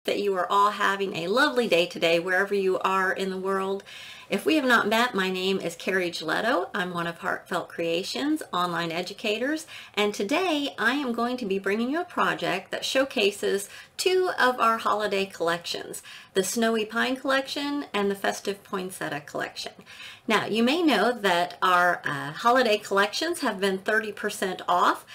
that you are all having a lovely day today, wherever you are in the world. If we have not met, my name is Carrie Giletto. I'm one of Heartfelt Creations online educators, and today I am going to be bringing you a project that showcases two of our holiday collections, the Snowy Pine collection and the Festive Poinsettia collection. Now, you may know that our holiday collections have been 30% off.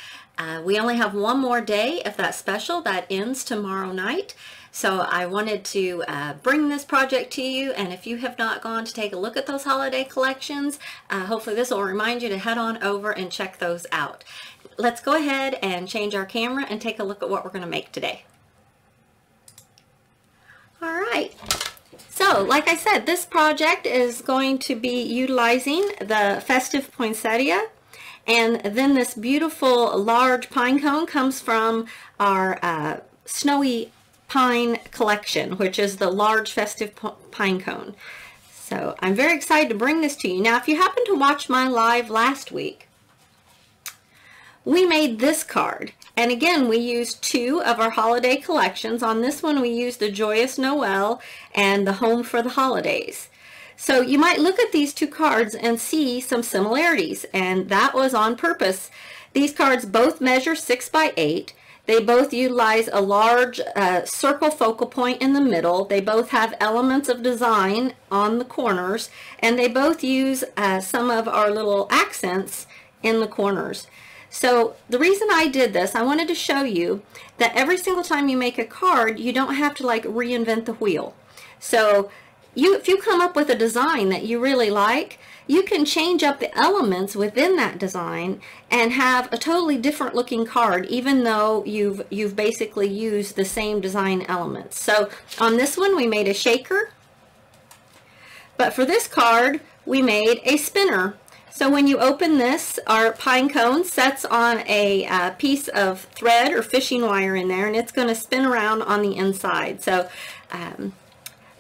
We only have one more day of that special that ends tomorrow night. So I wanted to bring this project to you, and if you have not gone to take a look at those holiday collections, hopefully this will remind you to head on over and check those out. Let's go ahead and change our camera and take a look at what we're going to make today. All right. So, like I said, this project is going to be utilizing the Festive Poinsettia, and then this beautiful large pine cone comes from our Snowy Pine collection, which is the large festive pine cone. So I'm very excited to bring this to you. Now, if you happen to watch my live last week, we made this card, and again we used two of our holiday collections. On this one we used the Joyous Noel and the Home for the Holidays. So you might look at these two cards and see some similarities, and that was on purpose. These cards both measure 6 by 8. They both utilize a large circle focal point in the middle. They both have elements of design on the corners, and they both use some of our little accents in the corners. So the reason I did this, I wanted to show you that every single time you make a card, you don't have to like reinvent the wheel. So if you come up with a design that you really like, you can change up the elements within that design and have a totally different looking card, even though you've basically used the same design elements. So on this one we made a shaker, but for this card we made a spinner. So when you open this, our pine cone sets on a piece of thread or fishing wire in there, and it's going to spin around on the inside. So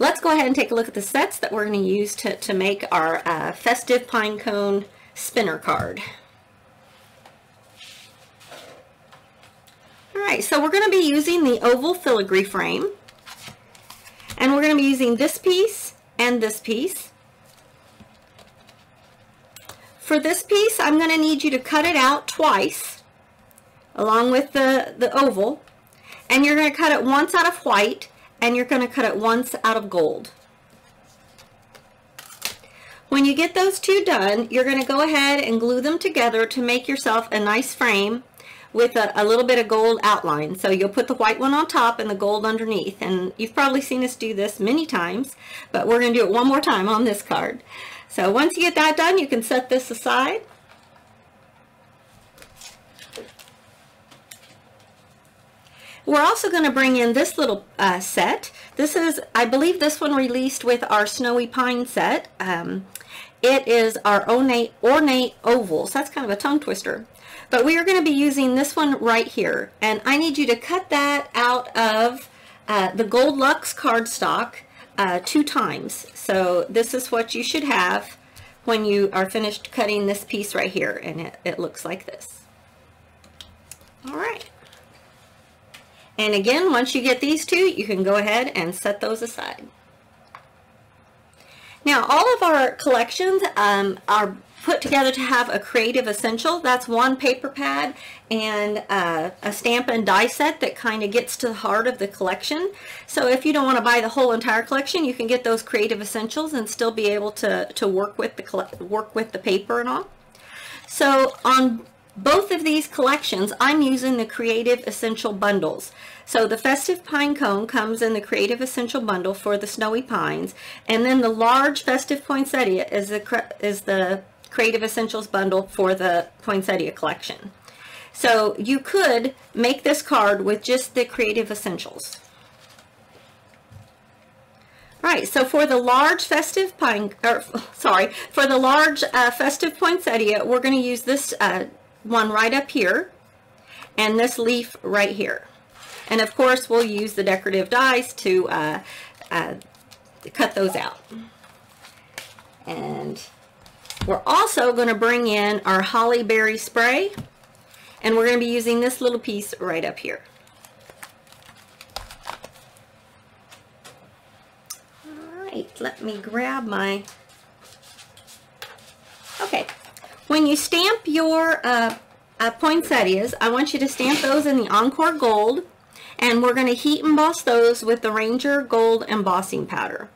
let's go ahead and take a look at the sets that we're going to use to make our Festive Pine Cone spinner card. Alright, so we're going to be using the oval filigree frame, and we're going to be using this piece and this piece. For this piece, I'm going to need you to cut it out twice along with the oval, and you're going to cut it once out of white, and you're going to cut it once out of gold. When you get those two done, you're going to go ahead and glue them together to make yourself a nice frame with a little bit of gold outline. So you'll put the white one on top and the gold underneath, and you've probably seen us do this many times, but we're going to do it one more time on this card. So once you get that done, you can set this aside. We're also going to bring in this little set. This is, I believe this one released with our Snowy Pine set. It is our ornate ovals. That's kind of a tongue twister. But we are going to be using this one right here. And I need you to cut that out of the Gold Luxe cardstock 2 times. So this is what you should have when you are finished cutting this piece right here. And it looks like this. All right. And again, once you get these two, you can go ahead and set those aside. Now, all of our collections are put together to have a creative essential. That's one paper pad and a stamp and die set that kind of gets to the heart of the collection. So if you don't want to buy the whole entire collection, you can get those creative essentials and still be able to work with the paper and all. So on both of these collections, I'm using the Creative Essential Bundles. So the Festive Pine Cone comes in the Creative Essential Bundle for the Snowy Pines, and then the large Festive Poinsettia is the Creative Essentials Bundle for the Poinsettia collection. So you could make this card with just the Creative Essentials. Right, so for the large Festive Festive Poinsettia, we're going to use this one right up here and this leaf right here, and of course we'll use the decorative dies to cut those out. And we're also going to bring in our holly berry spray, and we're going to be using this little piece right up here. right, let me grab my, okay. When you stamp your poinsettias, I want you to stamp those in the Encore Gold, and we're going to heat emboss those with the Ranger Gold embossing powder.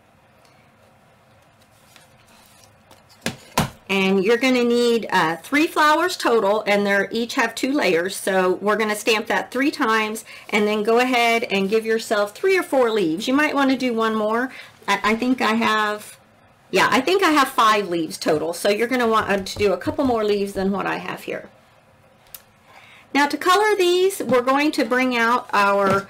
And you're going to need 3 flowers total, and they each have 2 layers. So we're going to stamp that 3 times, and then go ahead and give yourself 3 or 4 leaves. You might want to do one more. I think I have, yeah, I think I have 5 leaves total. So you're going to want to do a couple more leaves than what I have here. Now to color these, we're going to bring out our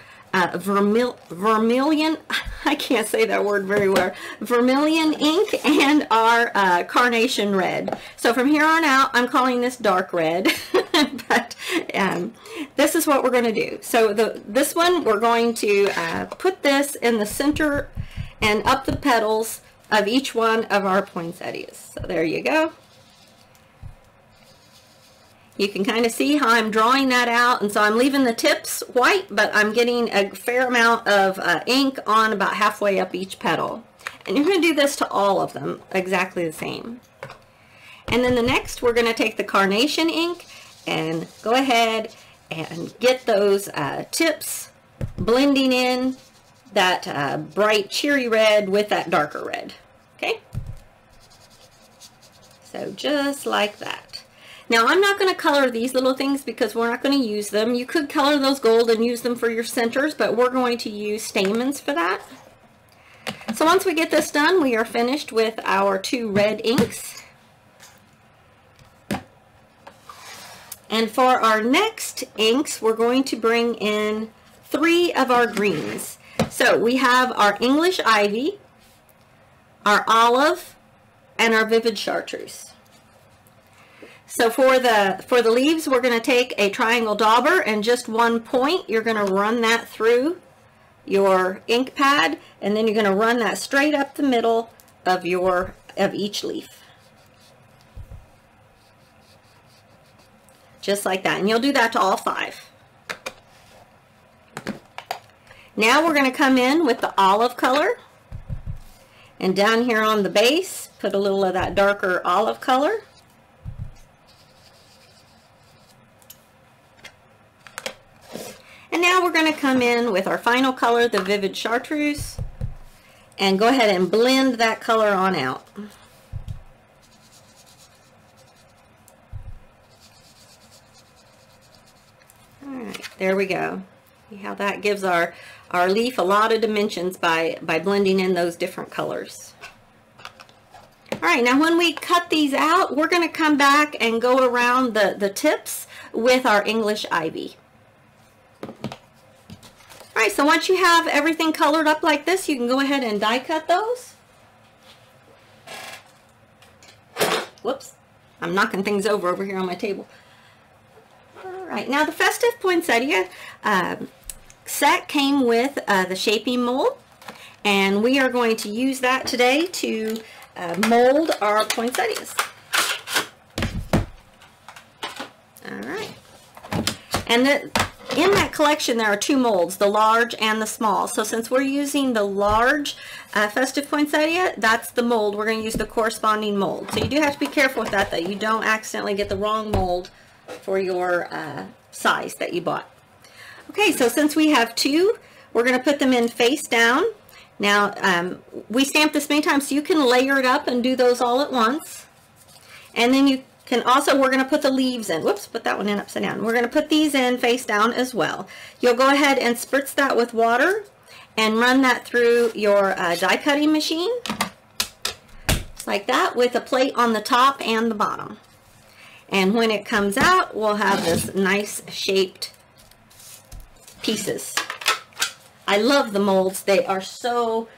vermilion, I can't say that word very well, vermilion ink, and our carnation red. So from here on out, I'm calling this dark red, but this is what we're going to do. So this one, we're going to put this in the center and up the petals of each one of our poinsettias. So there you go. You can kind of see how I'm drawing that out, and so I'm leaving the tips white, but I'm getting a fair amount of ink on about halfway up each petal. And you're going to do this to all of them, exactly the same. And then the next, we're going to take the carnation ink and go ahead and get those tips blending in that bright cheery red with that darker red. Okay? So just like that. Now I'm not going to color these little things because we're not going to use them. You could color those gold and use them for your centers, but we're going to use stamens for that. So once we get this done, we are finished with our 2 red inks. And for our next inks, we're going to bring in 3 of our greens. So we have our English Ivy, our olive, and our vivid chartreuse. So for the leaves, we're going to take a triangle dauber and just 1 point. You're going to run that through your ink pad, and then you're going to run that straight up the middle of each leaf. Just like that. And you'll do that to all 5. Now we're going to come in with the olive color. And down here on the base, put a little of that darker olive color. And now we're going to come in with our final color, the vivid chartreuse, and go ahead and blend that color on out. All right, there we go. See how that gives our leaf a lot of dimensions by blending in those different colors. All right, now when we cut these out, we're going to come back and go around the tips with our English Ivy. All right, so once you have everything colored up like this, you can go ahead and die cut those. Whoops, I'm knocking things over here on my table. All right, now the festive poinsettia set came with the shaping mold, and we are going to use that today to mold our poinsettias. All right, and in that collection, there are 2 molds, the large and the small. So since we're using the large festive poinsettia, that's the mold. We're going to use the corresponding mold. So you do have to be careful with that you don't accidentally get the wrong mold for your size that you bought. Okay, so since we have 2, we're going to put them in face down. Now, we stamped this many times, so you can layer it up and do those all at once. And then you can also, we're going to put the leaves in. Whoops, put that one in upside down. We're going to put these in face down as well. You'll go ahead and spritz that with water and run that through your die cutting machine. Just like that, with a plate on the top and the bottom. And when it comes out, we'll have this nice shaped pieces. I love the molds. They are so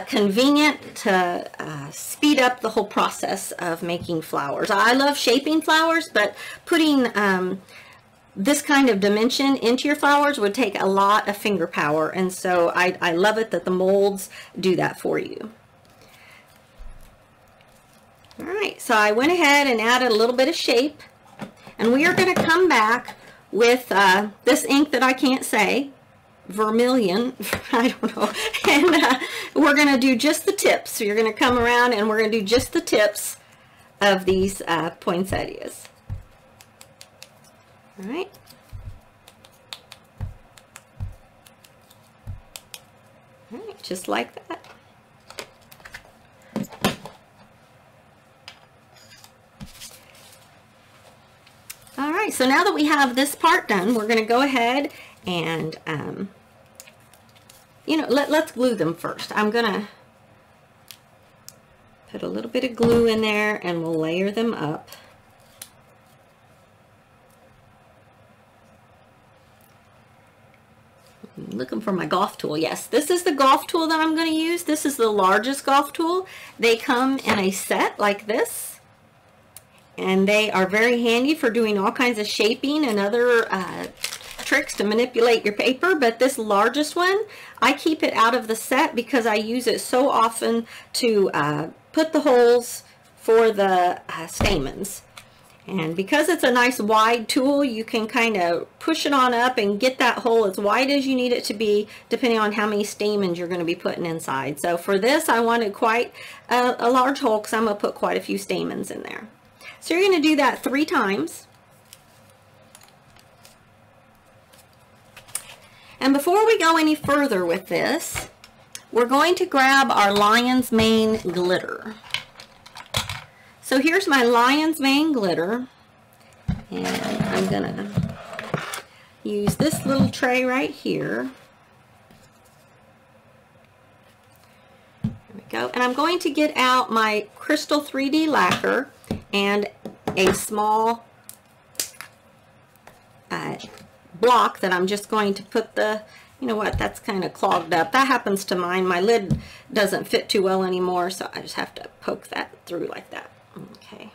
convenient to speed up the whole process of making flowers. I love shaping flowers, but putting this kind of dimension into your flowers would take a lot of finger power, and so I love it that the molds do that for you. All right, so I went ahead and added a little bit of shape, and we are going to come back with this ink that I can't say, vermilion, I don't know, and we're going to do just the tips. So you're going to come around and we're going to do just the tips of these poinsettias. All right. All right, just like that. All right, so now that we have this part done, we're going to go ahead and, you know, let's glue them first. I'm going to put a little bit of glue in there and we'll layer them up. I'm looking for my golf tool. Yes, this is the golf tool that I'm going to use. This is the largest golf tool. They come in a set like this, and they are very handy for doing all kinds of shaping and other tricks to manipulate your paper. But this largest one, I keep it out of the set because I use it so often to put the holes for the stamens. And because it's a nice wide tool, you can kind of push it on up and get that hole as wide as you need it to be, depending on how many stamens you're going to be putting inside. So for this, I wanted quite a large hole because I'm going to put quite a few stamens in there. So you're going to do that 3 times. And before we go any further with this, we're going to grab our lion's mane glitter. So here's my lion's mane glitter, and I'm going to use this little tray right here. There we go. And I'm going to get out my Crystal 3D lacquer and a small block that I'm just going to put the, you know what, that's kind of clogged up. That happens to mine. My lid doesn't fit too well anymore, so I just have to poke that through like that. Okay.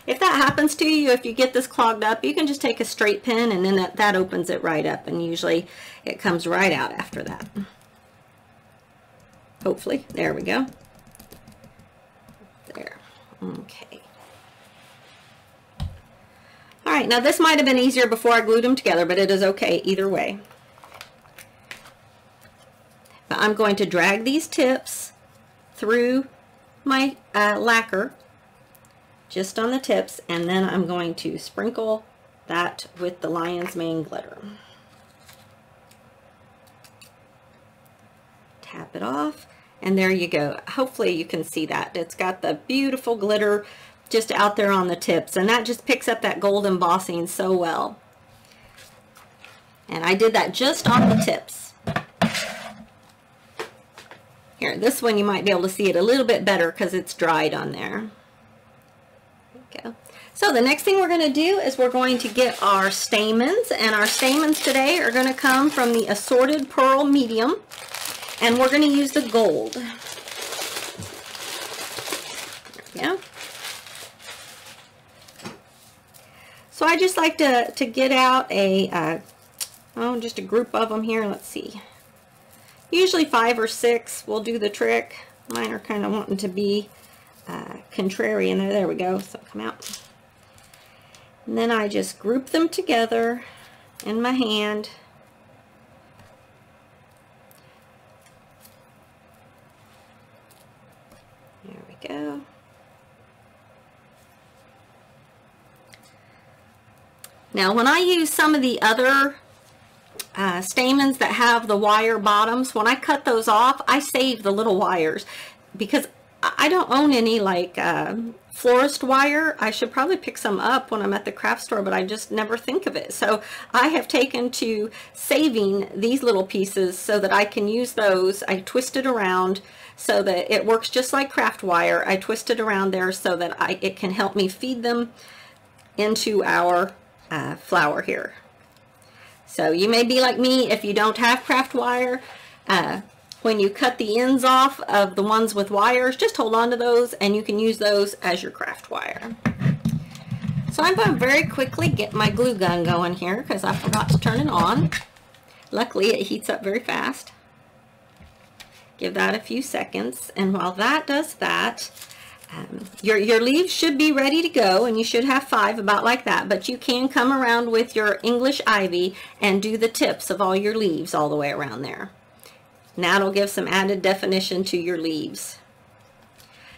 If that happens to you, if you get this clogged up, you can just take a straight pin and then that opens it right up, and usually it comes right out after that. Hopefully. There we go. There. Okay. All right, now this might have been easier before I glued them together, but it is okay either way. But I'm going to drag these tips through my lacquer, just on the tips, and then I'm going to sprinkle that with the lion's mane glitter. Tap it off, and there you go. Hopefully you can see that. It's got the beautiful glitter just out there on the tips, and that just picks up that gold embossing so well. And I did that just on the tips. Here, this one you might be able to see it a little bit better because it's dried on there. Go. So the next thing we're going to do is we're going to get our stamens, and our stamens today are going to come from the Assorted Pearl Medium, and we're going to use the gold. Yeah. So I just like to get out just a group of them here. Let's see. Usually 5 or 6 will do the trick. Mine are kind of wanting to be contrarian. There we go. So come out. And then I just group them together in my hand. There we go. Now when I use some of the other stamens that have the wire bottoms, when I cut those off, I save the little wires because I don't own any like florist wire. I should probably pick some up when I'm at the craft store, but I just never think of it. So I have taken to saving these little pieces so that I can use those. I twist it around so that it works just like craft wire. I twist it around there so that it can help me feed them into our flower here. So you may be like me if you don't have craft wire. When you cut the ends off of the ones with wires, just hold on to those and you can use those as your craft wire. So I'm going to very quickly get my glue gun going here because I forgot to turn it on. Luckily it heats up very fast. Give that a few seconds, and while that does that, your leaves should be ready to go, and you should have 5 about like that, but you can come around with your English ivy and do the tips of all your leaves all the way around there. And that'll give some added definition to your leaves.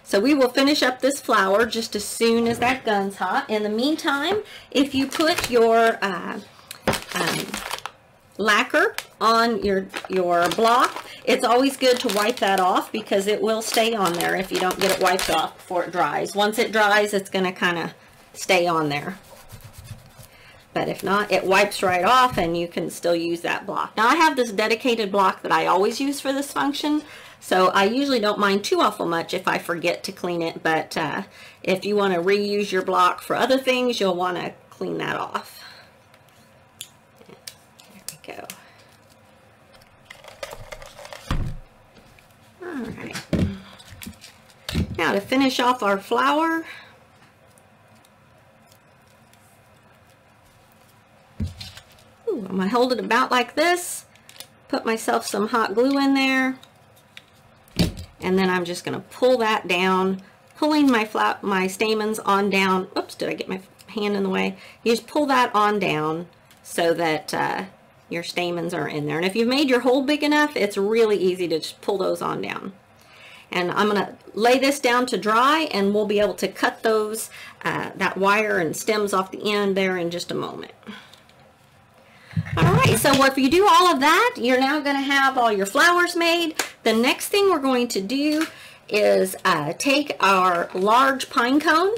So we will finish up this flower just as soon as that gun's hot. In the meantime, if you put your lacquer on your block, it's always good to wipe that off because it will stay on there if you don't get it wiped off before it dries. Once it dries, it's going to kind of stay on there. But if not, it wipes right off and you can still use that block. Now I have this dedicated block that I always use for this function, so I usually don't mind too awful much if I forget to clean it, but if you want to reuse your block for other things, you'll want to clean that off. There we go. All right. Now to finish off our flower, I'm going to hold it about like this, put myself some hot glue in there, and then I'm just going to pull that down, pulling my stamens on down. Oops, did I get my hand in the way? You just pull that on down so that your stamens are in there. And if you've made your hole big enough, it's really easy to just pull those on down. And I'm going to lay this down to dry, and we'll be able to cut those, that wire and stems off the end there in just a moment. Alright, so if you do all of that, you're now going to have all your flowers made. The next thing we're going to do is take our large pine cone,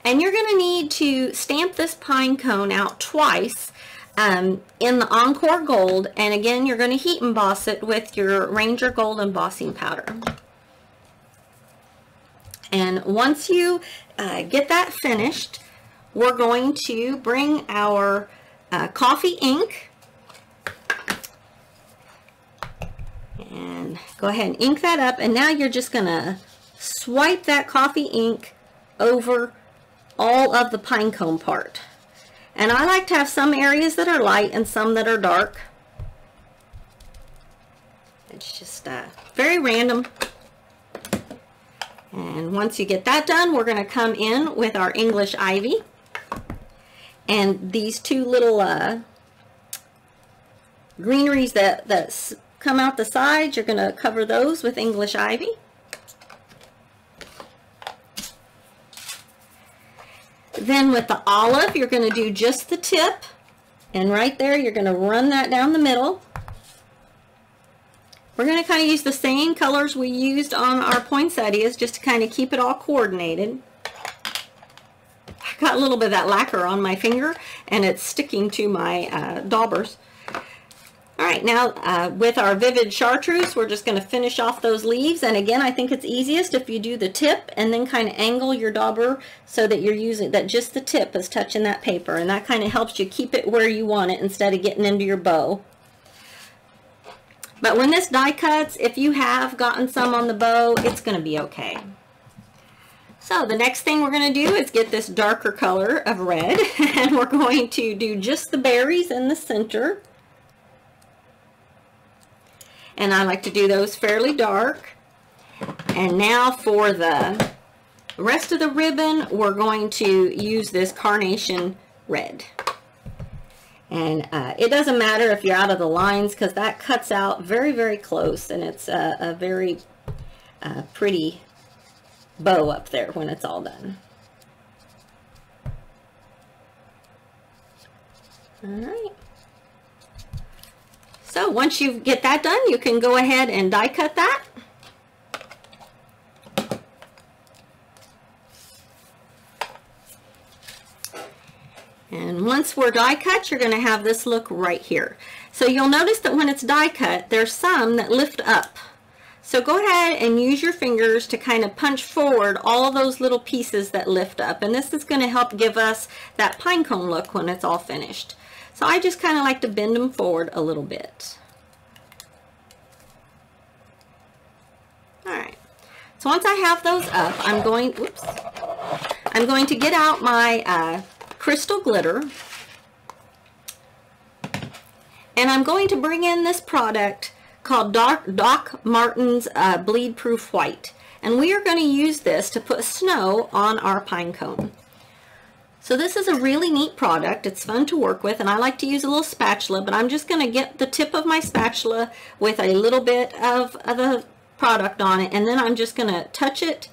and you're going to need to stamp this pine cone out twice in the Encore Gold, and again you're going to heat emboss it with your Ranger Gold embossing powder. And once you get that finished, we're going to bring our coffee ink and go ahead and ink that up, and now you're just going to swipe that coffee ink over all of the pine cone part. And I like to have some areas that are light and some that are dark. It's just very random. And once you get that done, we're going to come in with our English ivy. And these two little greeneries that come out the sides, you're going to cover those with English ivy. Then with the olive, you're going to do just the tip, and right there you're going to run that down the middle. We're going to kind of use the same colors we used on our poinsettias just to kind of keep it all coordinated. I got a little bit of that lacquer on my finger and it's sticking to my daubers. Alright, now with our vivid chartreuse, we're just going to finish off those leaves. And again, I think it's easiest if you do the tip and then kind of angle your dauber so that you're using that just the tip is touching that paper, and that kind of helps you keep it where you want it instead of getting into your bow. But when this die cuts, if you have gotten some on the bow, it's going to be okay. So the next thing we're going to do is get this darker color of red, and we're going to do just the berries in the center. And I like to do those fairly dark. And now for the rest of the ribbon, we're going to use this carnation red. And it doesn't matter if you're out of the lines because that cuts out very, very close, and it's a very pretty bow up there when it's all done. All right. So once you get that done, you can go ahead and die cut that. And once we're die cut, you're going to have this look right here. So you'll notice that when it's die cut, there's some that lift up. So go ahead and use your fingers to kind of punch forward all of those little pieces that lift up. And this is going to help give us that pine cone look when it's all finished. So I just kind of like to bend them forward a little bit. All right. So once I have those up, I'm going to get out my crystal glitter, and I'm going to bring in this product called Doc Martens Bleed Proof White, and we are going to use this to put snow on our pine cone. So this is a really neat product. It's fun to work with, and I like to use a little spatula, but I'm just going to get the tip of my spatula with a little bit of the product on it, and then I'm just going to touch it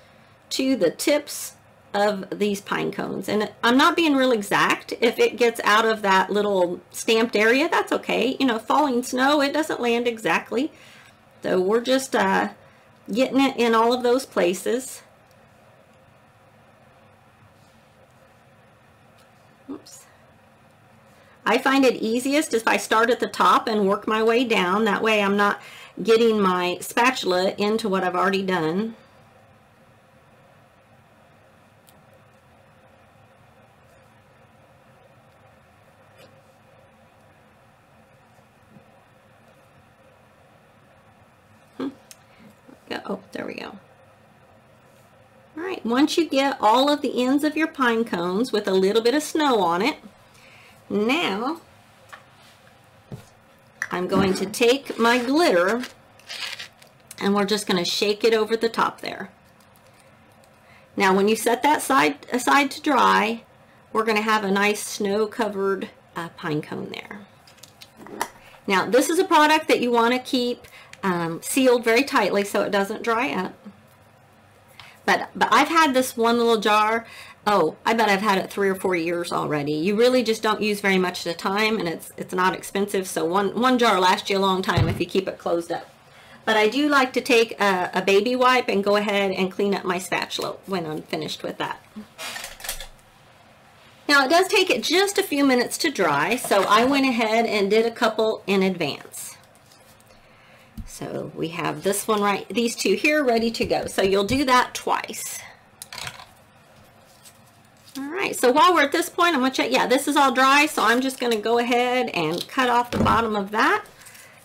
to the tips of these pine cones. And I'm not being real exact. If it gets out of that little stamped area, that's okay. You know, falling snow, it doesn't land exactly. So we're just getting it in all of those places. Oops. I find it easiest if I start at the top and work my way down. That way I'm not getting my spatula into what I've already done. Oh, there we go. All right, once you get all of the ends of your pine cones with a little bit of snow on it, now I'm going to take my glitter and we're just going to shake it over the top there. Now when you set that side aside to dry, we're going to have a nice snow-covered pine cone there. Now this is a product that you want to keep sealed very tightly so it doesn't dry up. But I've had this one little jar, oh, I bet I've had it 3 or 4 years already. You really just don't use very much at a time, and it's not expensive, so one jar lasts you a long time if you keep it closed up. But I do like to take a baby wipe and go ahead and clean up my spatula when I'm finished with that. Now it does take it just a few minutes to dry, so I went ahead and did a couple in advance. So we have this one right, these two here ready to go. So you'll do that twice. All right, so while we're at this point, I'm gonna check, yeah, this is all dry, so I'm just gonna go ahead and cut off the bottom of that.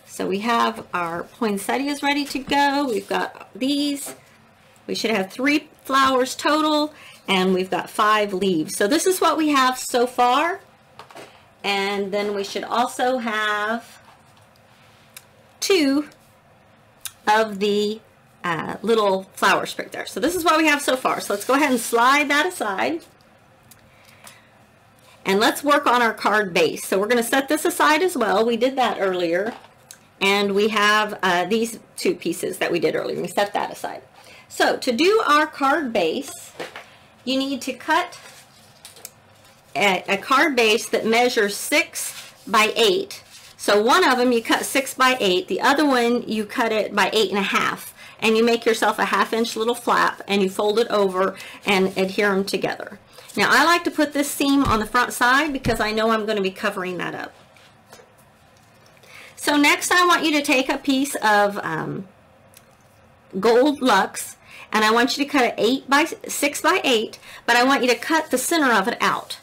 So we have our poinsettias ready to go. We've got these. We should have 3 flowers total, and we've got 5 leaves. So this is what we have so far. And then we should also have 2 of the little flower sprig there. So this is what we have so far. So let's go ahead and slide that aside. And let's work on our card base. So we're going to set this aside as well. We did that earlier. And we have these 2 pieces that we did earlier. We set that aside. So to do our card base, you need to cut a card base that measures 6 by 8. So one of them you cut 6 by 8, the other one you cut it by 8.5, and you make yourself a 1/2 inch little flap and you fold it over and adhere them together. Now I like to put this seam on the front side because I know I'm going to be covering that up. So next I want you to take a piece of gold Lux, and I want you to cut it 6 by 8, but I want you to cut the center of it out.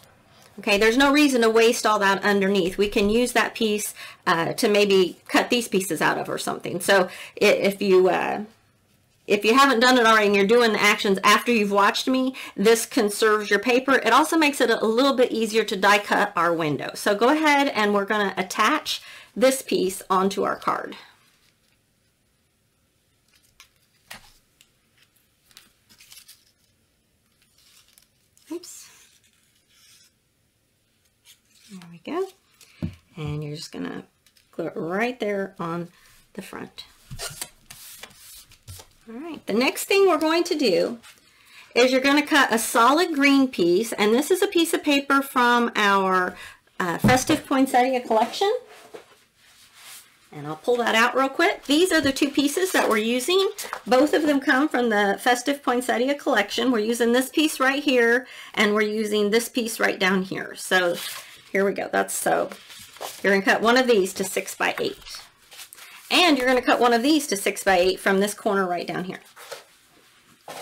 Okay, there's no reason to waste all that underneath. We can use that piece to maybe cut these pieces out of or something. So if you haven't done it already and you're doing the actions after you've watched me, this conserves your paper. It also makes it a little bit easier to die cut our window. So go ahead and we're going to attach this piece onto our card. Oops. There we go. And you're just going to glue it right there on the front. All right, the next thing we're going to do is you're going to cut a solid green piece, and this is a piece of paper from our Festive Poinsettia collection. And I'll pull that out real quick. These are the 2 pieces that we're using. Both of them come from the Festive Poinsettia collection. We're using this piece right here, and we're using this piece right down here. So here we go. So you're going to cut one of these to 6 by 8. And you're going to cut one of these to 6 by 8 from this corner right down here. All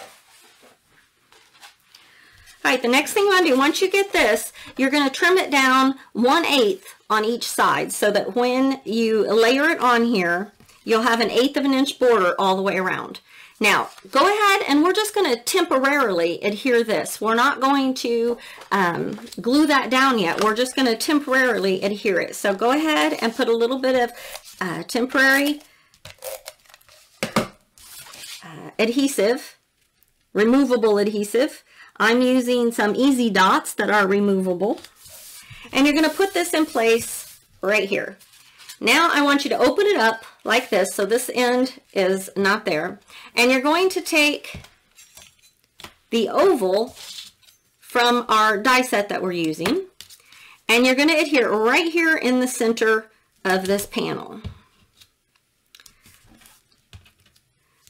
right, the next thing you want to do, once you get this, you're going to trim it down 1/8 on each side so that when you layer it on here, you'll have 1/8 of an inch border all the way around. Now, go ahead and we're just going to temporarily adhere this. We're not going to glue that down yet. We're just going to temporarily adhere it. So go ahead and put a little bit of temporary adhesive, removable adhesive, I'm using some EZ dots that are removable. And you're going to put this in place right here. Now I want you to open it up like this, so this end is not there. And you're going to take the oval from our die set that we're using, and you're going to adhere right here in the center of this panel.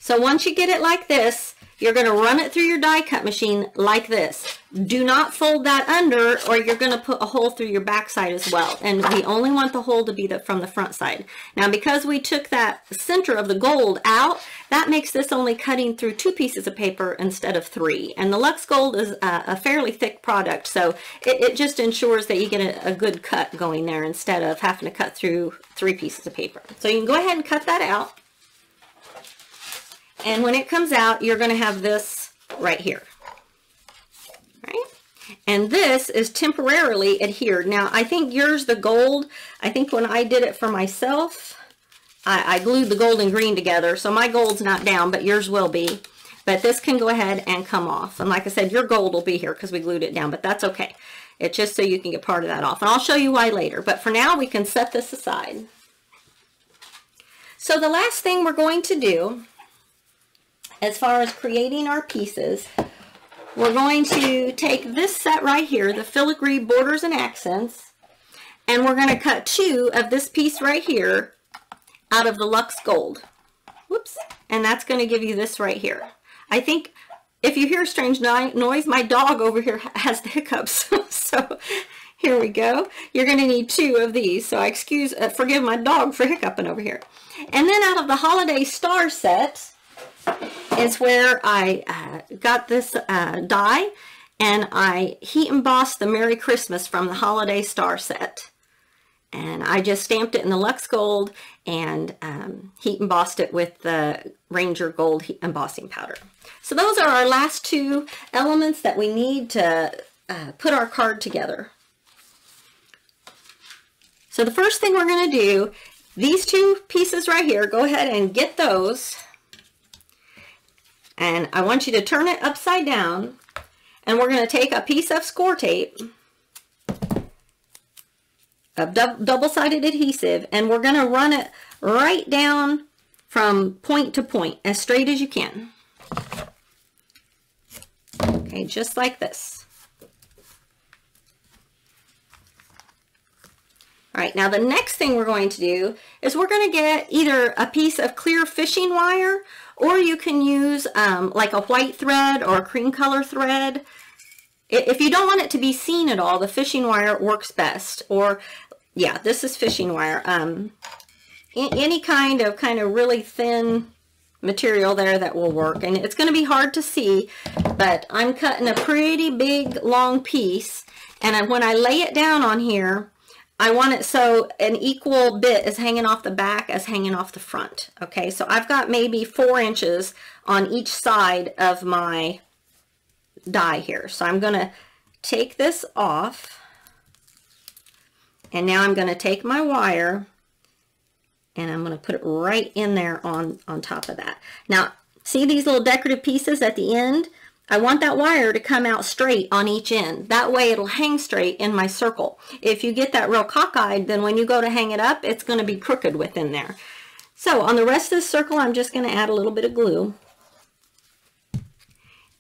So once you get it like this, you're going to run it through your die cut machine like this. Do not fold that under, or you're going to put a hole through your back side as well. And we only want the hole to be from the front side. Now, because we took that center of the gold out, that makes this only cutting through 2 pieces of paper instead of 3. And the Luxe Gold is a fairly thick product, so it just ensures that you get a good cut going there instead of having to cut through 3 pieces of paper. So you can go ahead and cut that out. And when it comes out, you're going to have this right here, right? And this is temporarily adhered. Now, I think yours, the gold, I think when I did it for myself, I glued the gold and green together. So my gold's not down, but yours will be. But this can go ahead and come off. And like I said, your gold will be here because we glued it down, but that's okay. It's just so you can get part of that off. And I'll show you why later. But for now, we can set this aside. So the last thing we're going to do, as far as creating our pieces, we're going to take this set right here, the filigree borders and accents, and we're going to cut 2 of this piece right here out of the Luxe Gold. Whoops. And that's going to give you this right here. I think if you hear a strange noise, my dog over here has the hiccups. So here we go. You're going to need 2 of these. So forgive my dog for hiccuping over here. And then out of the Holiday Star set is where I got this die, and I heat embossed the Merry Christmas from the Holiday Star set. And I just stamped it in the Luxe Gold and heat embossed it with the Ranger Gold embossing powder. So those are our last 2 elements that we need to put our card together. So the first thing we're going to do, these 2 pieces right here, go ahead and get those. And I want you to turn it upside down, and we're going to take a piece of score tape, of double-sided adhesive, and we're going to run it right down from point to point, as straight as you can. Okay, just like this. All right, now the next thing we're going to do is we're going to get either a piece of clear fishing wire, or you can use like a white thread or a cream color thread. If you don't want it to be seen at all, the fishing wire works best. Or, yeah, this is fishing wire. Any kind of really thin material there that will work. And it's going to be hard to see, but I'm cutting a pretty big, long piece. And when I lay it down on here, I want it so an equal bit is hanging off the back as hanging off the front. Okay, so I've got maybe 4 inches on each side of my die here. So I'm going to take this off, and now I'm going to take my wire and I'm going to put it right in there on top of that. Now, see these little decorative pieces at the end? I want that wire to come out straight on each end. That way it'll hang straight in my circle. If you get that real cockeyed, then when you go to hang it up, it's going to be crooked within there. So on the rest of the circle, I'm just going to add a little bit of glue.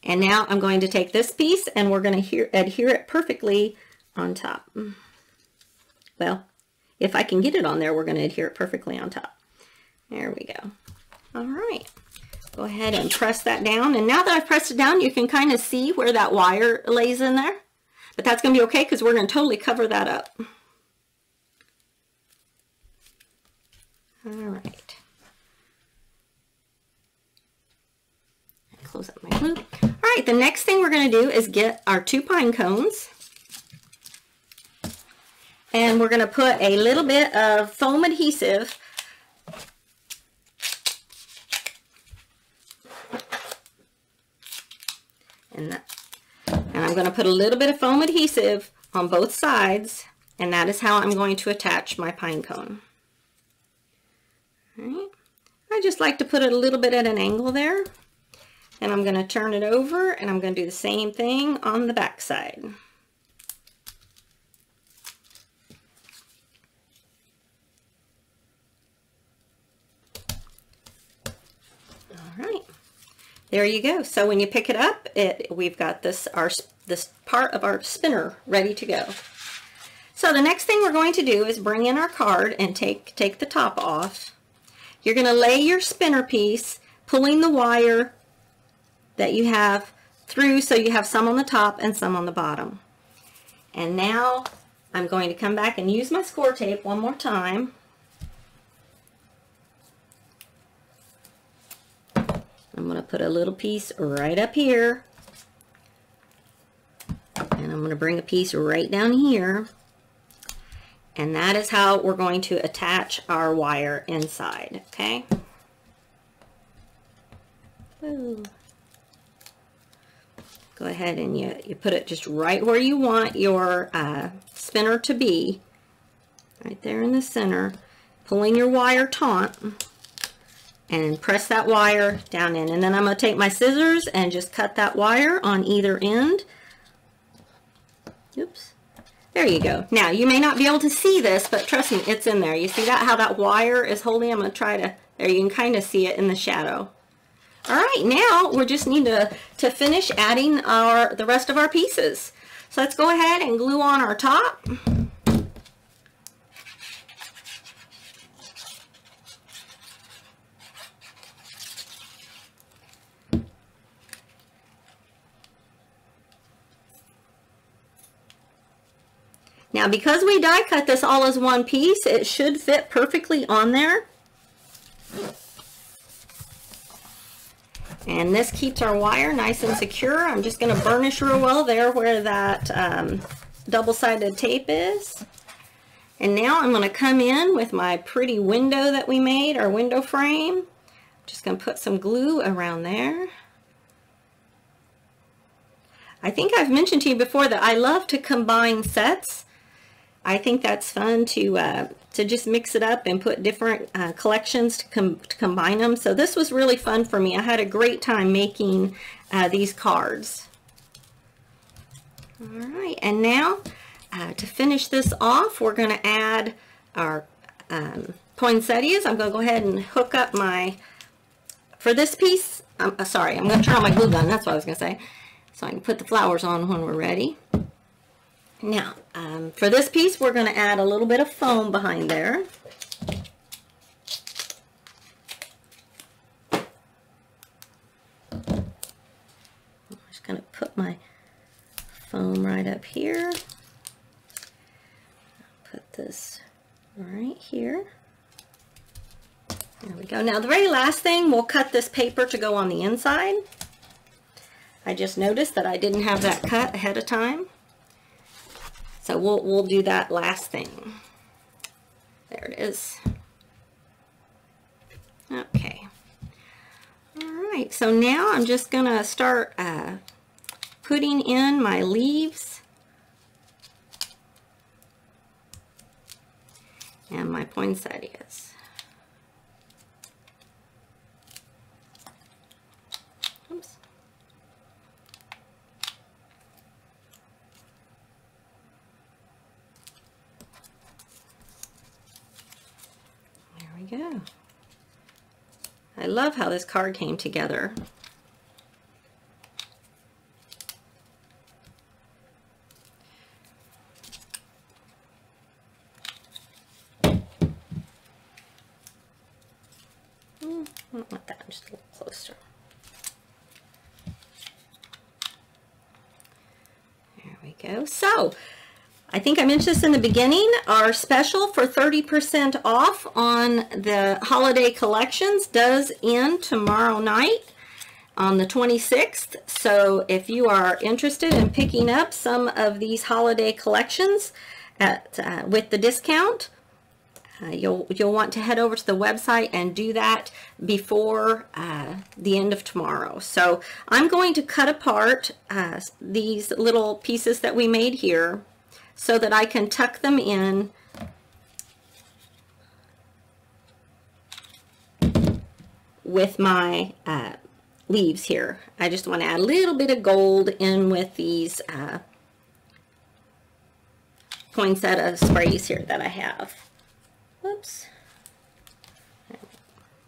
And now I'm going to take this piece and we're going to adhere it perfectly on top. Well, if I can get it on there, we're going to adhere it perfectly on top. There we go. All right. Go ahead and press that down. And now that I've pressed it down, you can kind of see where that wire lays in there. But that's going to be okay because we're going to totally cover that up. All right. Close up my glue. All right, the next thing we're going to do is get our 2 pine cones. And we're going to put a little bit of foam adhesive and I'm going to put a little bit of foam adhesive on both sides, and that is how I'm going to attach my pine cone. All right. I just like to put it a little bit at an angle there. And I'm going to turn it over, and I'm going to do the same thing on the back side. All right, there you go. So when you pick it up, we've got this part of our spinner ready to go. So the next thing we're going to do is bring in our card and take the top off. You're going to lay your spinner piece, pulling the wire that you have through, so you have some on the top and some on the bottom. And now I'm going to come back and use my score tape one more time. I'm going to put a little piece right up here, and I'm going to bring a piece right down here, and that is how we're going to attach our wire inside. Okay. Ooh. Go ahead and you put it just right where you want your spinner to be, right there in the center, pulling your wire taut, and press that wire down in. And then I'm going to take my scissors and just cut that wire on either end. Oops. There you go. Now, you may not be able to see this, but trust me, it's in there. You see that, how that wire is holding? I'm going to try to, there, you can kind of see it in the shadow. All right, now we just need to finish adding the rest of our pieces. So let's go ahead and glue on our top. Now, because we die cut this all as one piece, it should fit perfectly on there. And this keeps our wire nice and secure. I'm just going to burnish real well there where that double-sided tape is. And now I'm going to come in with my pretty window that we made, our window frame. Just going to put some glue around there. I think I've mentioned to you before that I love to combine sets. I think that's fun to just mix it up and put different collections to combine them. So this was really fun for me. I had a great time making these cards. All right, and now to finish this off, we're going to add our poinsettias. I'm going to go ahead and hook up for this piece, sorry, I'm going to turn on my glue gun. That's what I was going to say. So I can put the flowers on when we're ready. Now, for this piece, we're going to add a little bit of foam behind there. I'm just going to put my foam right up here. Put this right here. There we go. Now, the very last thing, we'll cut this paper to go on the inside. I just noticed that I didn't have that cut ahead of time. So we'll do that last thing. There it is. Okay. All right, so now I'm just going to start putting in my leaves and my poinsettias. Oops. Go. I love how this card came together. I don't want that, just a little closer. There we go. So, I think I mentioned this in the beginning, our special for 30% off on the holiday collections does end tomorrow night on the 26th. So if you are interested in picking up some of these holiday collections with the discount, you'll want to head over to the website and do that before the end of tomorrow. So I'm going to cut apart these little pieces that we made here, so that I can tuck them in with my leaves here. I just want to add a little bit of gold in with these poinsettia sprays here that I have. Whoops.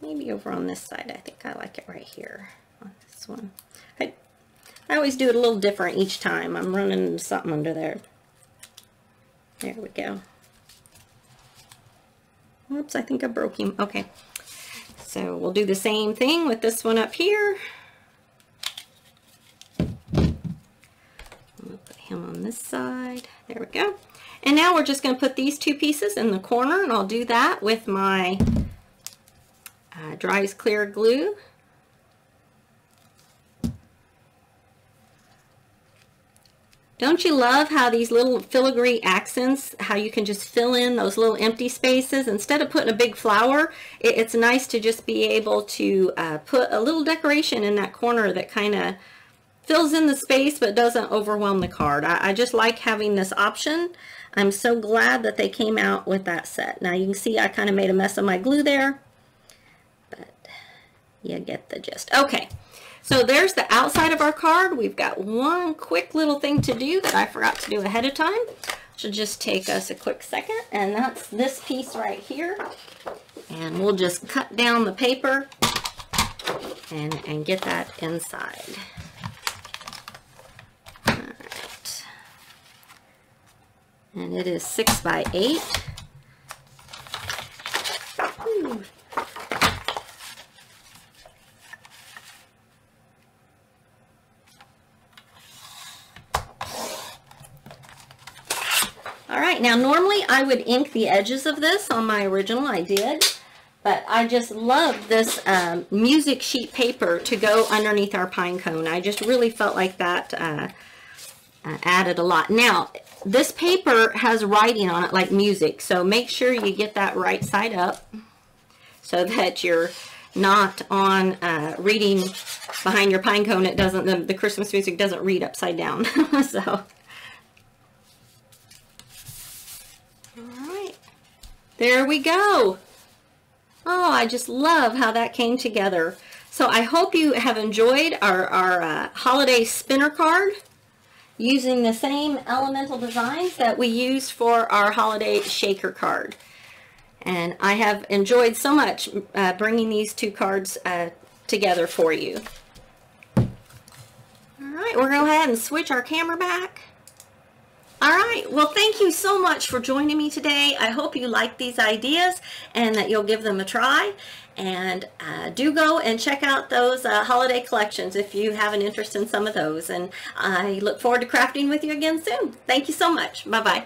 Maybe over on this side. I think I like it right here on this one. I always do it a little different each time. I'm running into something under there. There we go. Whoops, I think I broke him. Okay. So we'll do the same thing with this one up here. I'm going to put him on this side. There we go. And now we're just going to put these two pieces in the corner, and I'll do that with my dries clear glue. Don't you love how these little filigree accents, how you can just fill in those little empty spaces? Instead of putting a big flower, it's nice to just be able to put a little decoration in that corner that kind of fills in the space but doesn't overwhelm the card. I just like having this option. I'm so glad that they came out with that set. Now you can see I kind of made a mess of my glue there, but you get the gist. Okay. So there's the outside of our card. We've got one quick little thing to do that I forgot to do ahead of time. Should just take us a quick second, and that's this piece right here. And we'll just cut down the paper and get that inside. All right. And it is 6 by 8. Ooh. All right, now normally I would ink the edges of this on my original. I did, but I just love this music sheet paper to go underneath our pine cone. I just really felt like that added a lot. Now, this paper has writing on it like music, so make sure you get that right side up so that you're not on reading behind your pine cone. It doesn't, the Christmas music doesn't read upside down. So. There we go. Oh, I just love how that came together. So I hope you have enjoyed our holiday spinner card using the same elemental designs that we used for our holiday shaker card. And I have enjoyed so much bringing these two cards together for you. All right, we're going to go ahead and switch our camera back. All right, well, thank you so much for joining me today. I hope you like these ideas and that you'll give them a try. And do go and check out those holiday collections if you have an interest in some of those. And I look forward to crafting with you again soon. Thank you so much. Bye-bye.